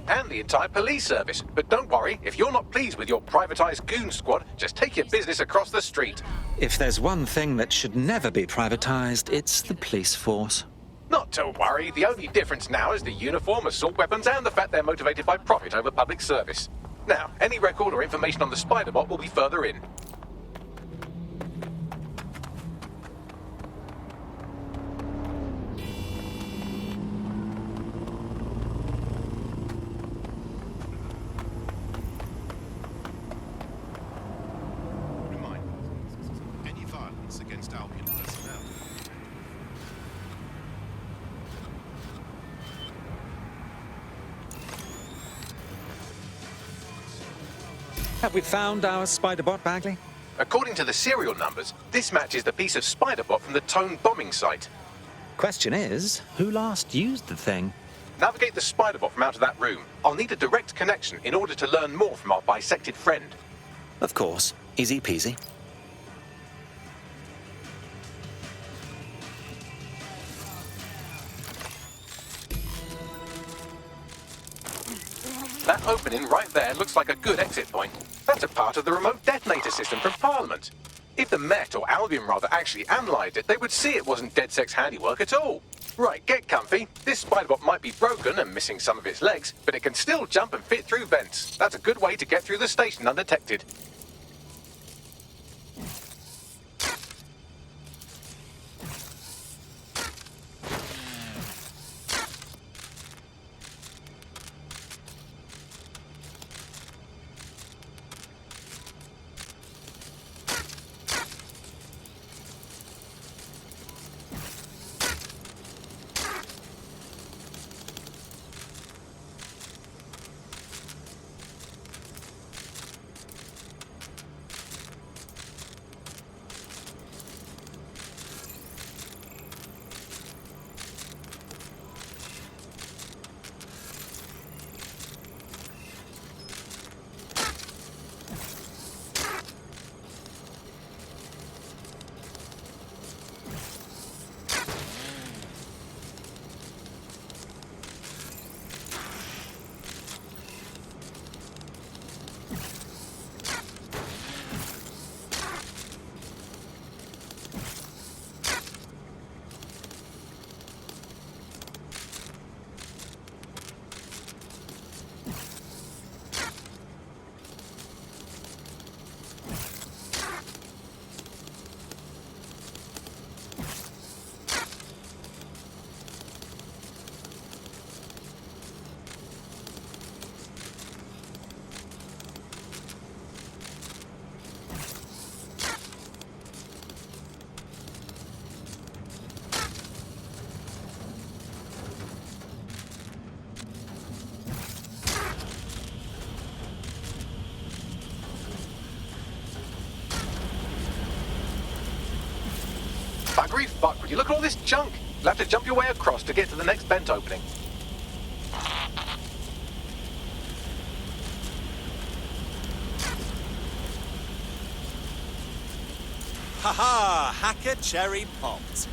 and the entire police service. But don't worry, if you're not pleased with your privatized goon squad, just take your business across the street. If there's one thing that should never be privatized, it's the police force. Not to worry, the only difference now is the uniform, assault weapons, and the fact they're motivated by profit over public service. Now, any record or information on the Spider-Bot will be further in. Any violence against Albion personnel. Have we found our Spider-Bot, Bagley? According to the serial numbers, this matches the piece of Spider-Bot from the Tone bombing site. Question is, who last used the thing? Navigate the Spider-Bot from out of that room. I'll need a direct connection in order to learn more from our bisected friend. Of course. Easy peasy. That opening right there looks like a good exit point. That's a part of the remote detonator system from Parliament. If the Met, or Albion rather, actually analysed it, they would see it wasn't DedSec's handiwork at all. Right, get comfy. This Spider-Bot might be broken and missing some of its legs, but it can still jump and fit through vents. That's a good way to get through the station undetected. Buggery fuck, would you look at all this junk? You'll have to jump your way across to get to the next vent opening. Ha-ha! Hacker cherry popped.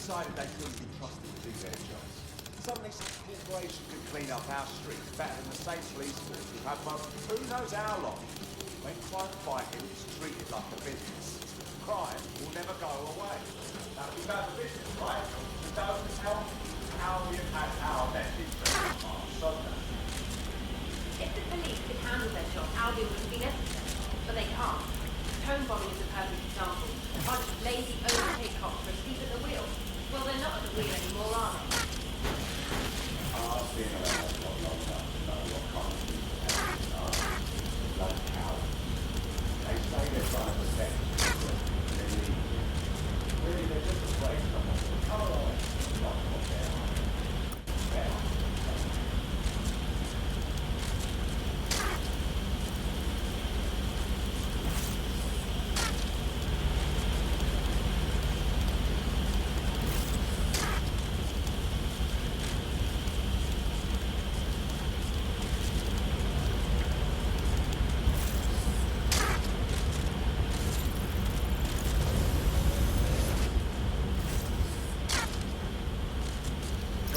Decided they couldn't be trusted to do their jobs. Suddenly some corporation could clean up our streets better than the state police force we've had for who knows how long. When crime fighting is treated like a business, crime will never go away. That'll be bad for business, right? We don't tell how we have had our best interests are so that. If the police could handle their job, Albion would be necessary. But they can't. Home bombing is a perfect example. A bunch of lazy, overpaid cops are asleep at the wheel. Well, they're not at the wheel anymore, are they? I've been around.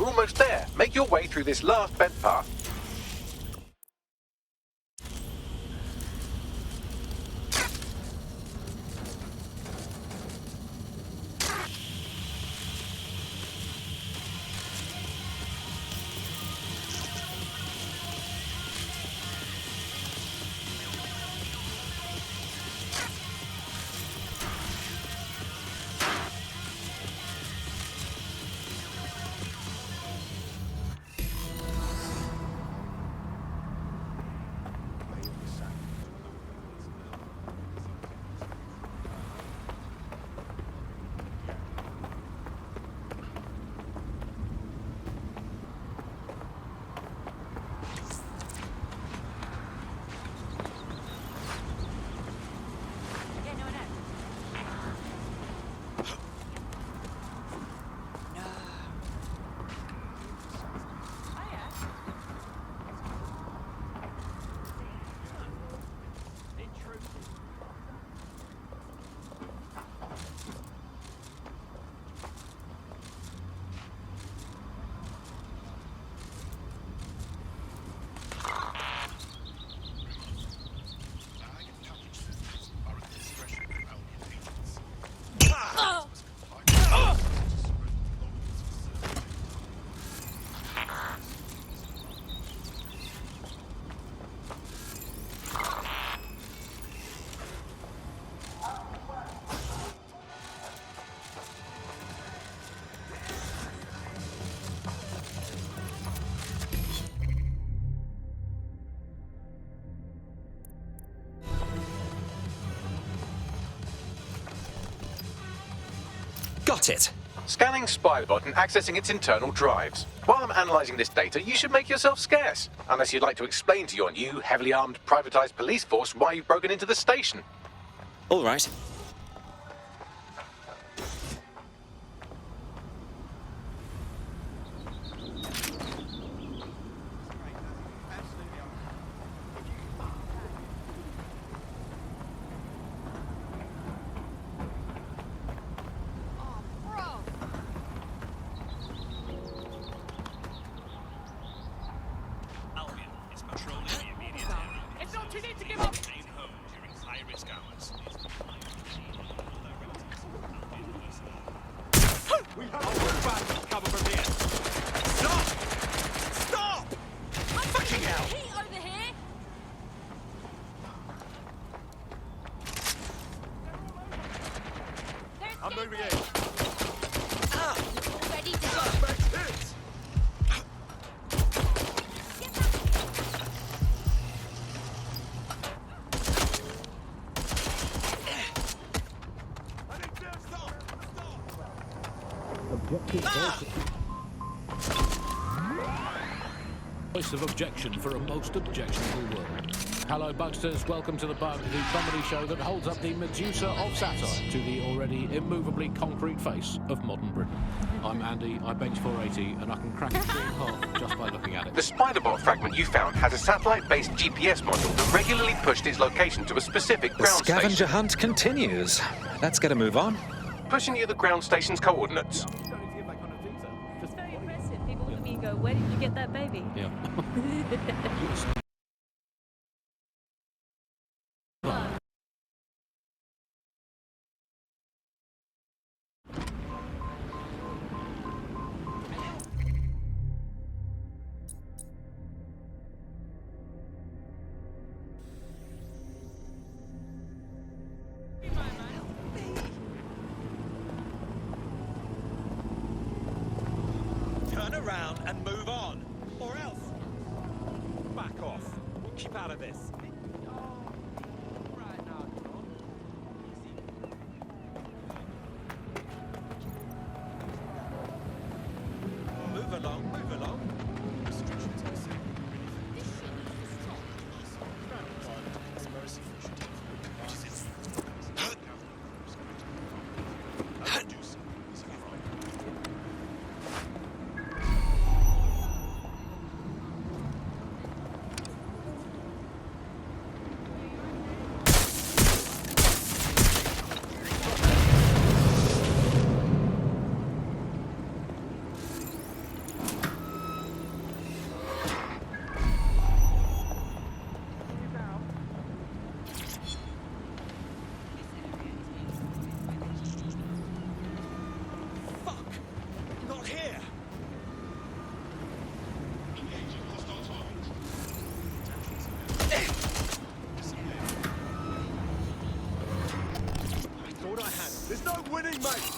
almost there. Make your way through this last bent path. Got it. Scanning Spybot and accessing its internal drives. While I'm analysing this data, you should make yourself scarce. Unless you'd like to explain to your new, heavily armed, privatised police force why you've broken into the station. All right. Albion is patrolling the immediate area. It's not too late to give up. Remain home during high-risk hours. We have to move back. Cover from here. Stop! Stop! Fucking hell! Heat over here. I'm moving in. Ready to go. Suspect hit. Voice of objection for a most objectionable world. Hello, Bugsters. Welcome to the Bug, the comedy show that holds up the Medusa of satire to the already immovably concrete face of modern Britain. I'm Andy, I bench 480, and I can crack a tree in half just by looking at it. The Spiderbot fragment you found has a satellite-based GPS module that regularly pushed its location to a specific The ground scavenger station. hunt continues. Let's get a move on. Pushing you the ground station's coordinates. It's very impressive. People look at me and go, where did you get that baby? Yeah. Turn around and move on, or else back off. We'll keep out of this. Move along, move along. winning, mate!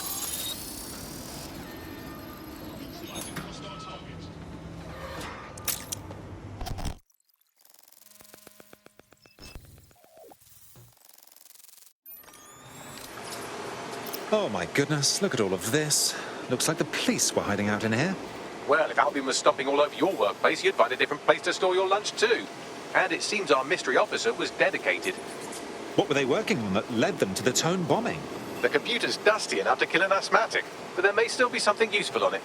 Oh my goodness, look at all of this. Looks like the police were hiding out in here. Well, if Albion was stopping all over your workplace, you'd find a different place to store your lunch too. And it seems our mystery officer was dedicated. What were they working on that led them to the Tone bombing? The computer's dusty enough to kill an asthmatic, but there may still be something useful on it.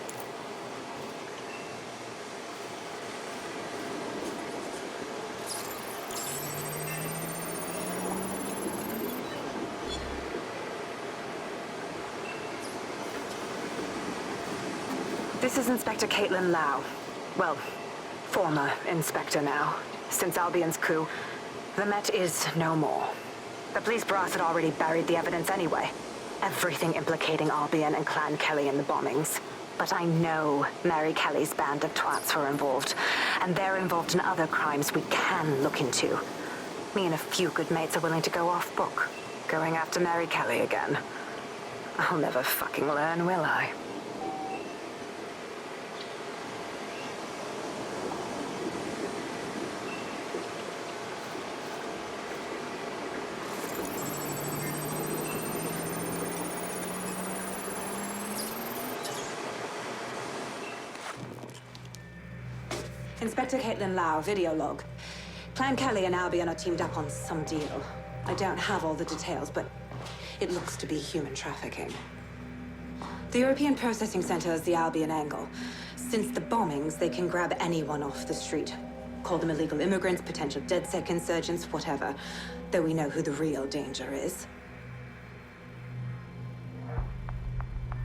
This is Inspector Caitlin Lau. Well, former inspector now. Since Albion's coup, the Met is no more. The police brass had already buried the evidence anyway. Everything implicating Albion and Clan Kelly in the bombings. But I know Mary Kelly's band of twats were involved, and they're involved in other crimes we can look into. Me and a few good mates are willing to go off book, going after Mary Kelly again. I'll never fucking learn, will I? Inspector Caitlin Lau, video log. Clan Kelly and Albion are teamed up on some deal. I don't have all the details, but it looks to be human trafficking. The European Processing Center is the Albion angle. Since the bombings, they can grab anyone off the street. Call them illegal immigrants, potential DedSec insurgents, whatever. Though we know who the real danger is.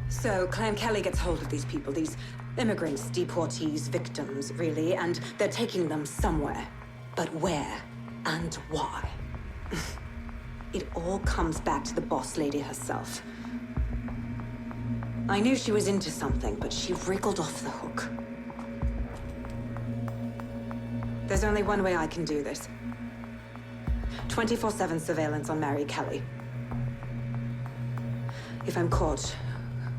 So, Clan Kelly gets hold of these people, these immigrants, deportees, victims, really, and they're taking them somewhere. But where and why? It all comes back to the boss lady herself. I knew she was into something, but she wriggled off the hook. There's only one way I can do this. 24/7 surveillance on Mary Kelly. If I'm caught,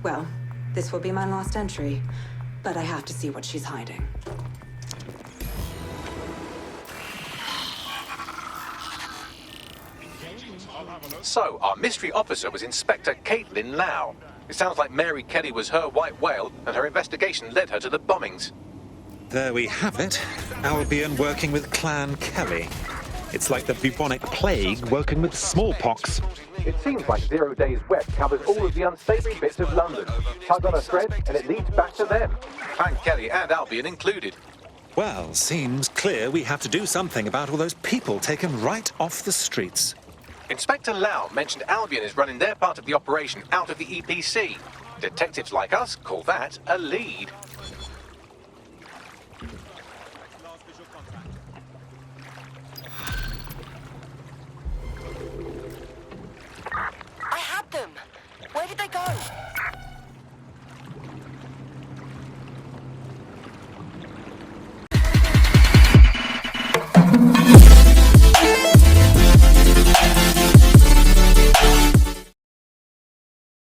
well, this will be my last entry. But I have to see what she's hiding. So, our mystery officer was Inspector Caitlin Lau. It sounds like Mary Kelly was her white whale, and her investigation led her to the bombings. There we have it. Albion working with Clan Kelly. It's like the bubonic plague working with smallpox. It seems like 0 Days Wet covers all of the unsavory bits of London. Tug on a thread, and it leads back to them. Clan Kelly and Albion included. Well, seems clear we have to do something about all those people taken right off the streets. Inspector Lau mentioned Albion is running their part of the operation out of the EPC. Detectives like us call that a lead. Last visual contact. I had them. Where did they go?